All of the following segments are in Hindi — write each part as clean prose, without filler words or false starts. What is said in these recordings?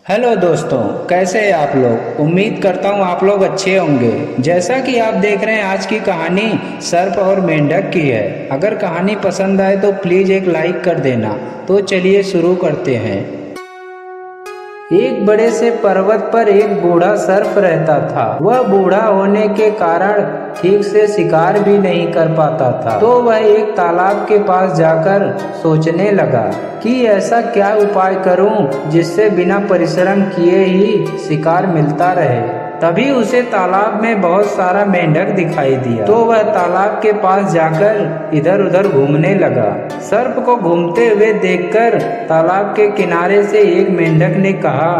हेलो दोस्तों, कैसे हैं आप लोग। उम्मीद करता हूँ आप लोग अच्छे होंगे। जैसा कि आप देख रहे हैं, आज की कहानी सर्प और मेंढक की है। अगर कहानी पसंद आए तो प्लीज़ एक लाइक कर देना। तो चलिए शुरू करते हैं। एक बड़े से पर्वत पर एक बूढ़ा सर्प रहता था। वह बूढ़ा होने के कारण ठीक से शिकार भी नहीं कर पाता था। तो वह एक तालाब के पास जाकर सोचने लगा कि ऐसा क्या उपाय करूं जिससे बिना परिश्रम किए ही शिकार मिलता रहे। तभी उसे तालाब में बहुत सारा मेंढक दिखाई दिया। तो वह तालाब के पास जाकर इधर उधर घूमने लगा। सर्प को घूमते हुए देखकर तालाब के किनारे से एक मेंढक ने कहा,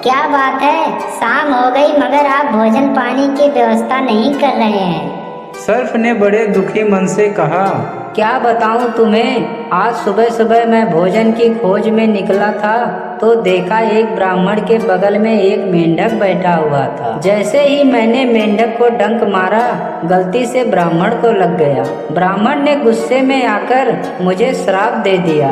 क्या बात है, शाम हो गई मगर आप भोजन पानी की व्यवस्था नहीं कर रहे हैं। सर्प ने बड़े दुखी मन से कहा, क्या बताऊं तुम्हें, आज सुबह सुबह मैं भोजन की खोज में निकला था तो देखा एक ब्राह्मण के बगल में एक मेंढक बैठा हुआ था। जैसे ही मैंने मेंढक को डंक मारा, गलती से ब्राह्मण को लग गया। ब्राह्मण ने गुस्से में आकर मुझे श्राप दे दिया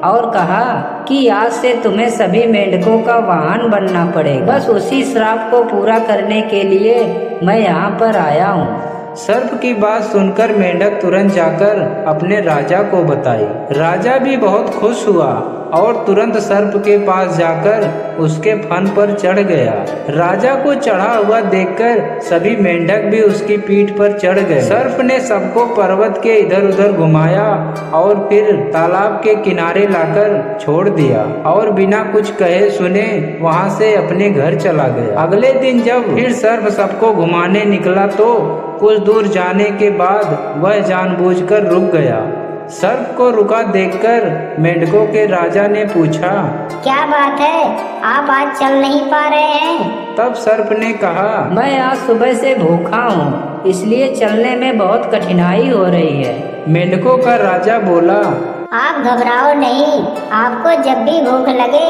और कहा कि आज से तुम्हें सभी मेंढकों का वाहन बनना पड़ेगा। बस उसी श्राप को पूरा करने के लिए मैं यहाँ पर आया हूँ। सर्प की बात सुनकर मेंढक तुरंत जाकर अपने राजा को बताई। राजा भी बहुत खुश हुआ और तुरंत सर्प के पास जाकर उसके फन पर चढ़ गया। राजा को चढ़ा हुआ देखकर सभी मेंढक भी उसकी पीठ पर चढ़ गए। सर्प ने सबको पर्वत के इधर उधर घुमाया और फिर तालाब के किनारे लाकर छोड़ दिया और बिना कुछ कहे सुने वहां से अपने घर चला गया। अगले दिन जब फिर सर्प सबको घुमाने निकला तो कुछ दूर जाने के बाद वह जानबूझकर रुक गया। सर्प को रुका देखकर मेंढकों के राजा ने पूछा, क्या बात है, आप आज चल नहीं पा रहे हैं। तब सर्प ने कहा, मैं आज सुबह से भूखा हूँ, इसलिए चलने में बहुत कठिनाई हो रही है। मेंढकों का राजा बोला, आप घबराओ नहीं, आपको जब भी भूख लगे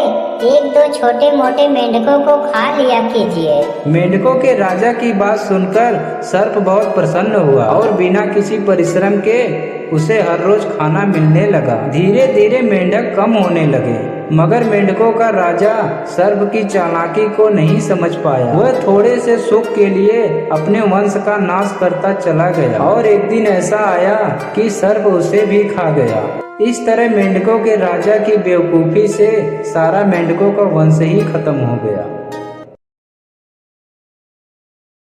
एक दो छोटे मोटे मेंढकों को खा लिया कीजिए। मेंढकों के राजा की बात सुनकर सर्प बहुत प्रसन्न हुआ और बिना किसी परिश्रम के उसे हर रोज खाना मिलने लगा। धीरे धीरे मेंढक कम होने लगे, मगर मेंढकों का राजा सर्प की चालाकी को नहीं समझ पाया। वह थोड़े से सुख के लिए अपने वंश का नाश करता चला गया और एक दिन ऐसा आया कि सर्प उसे भी खा गया। इस तरह मेंढकों के राजा की बेवकूफी से सारा मेंढकों का वंश ही खत्म हो गया।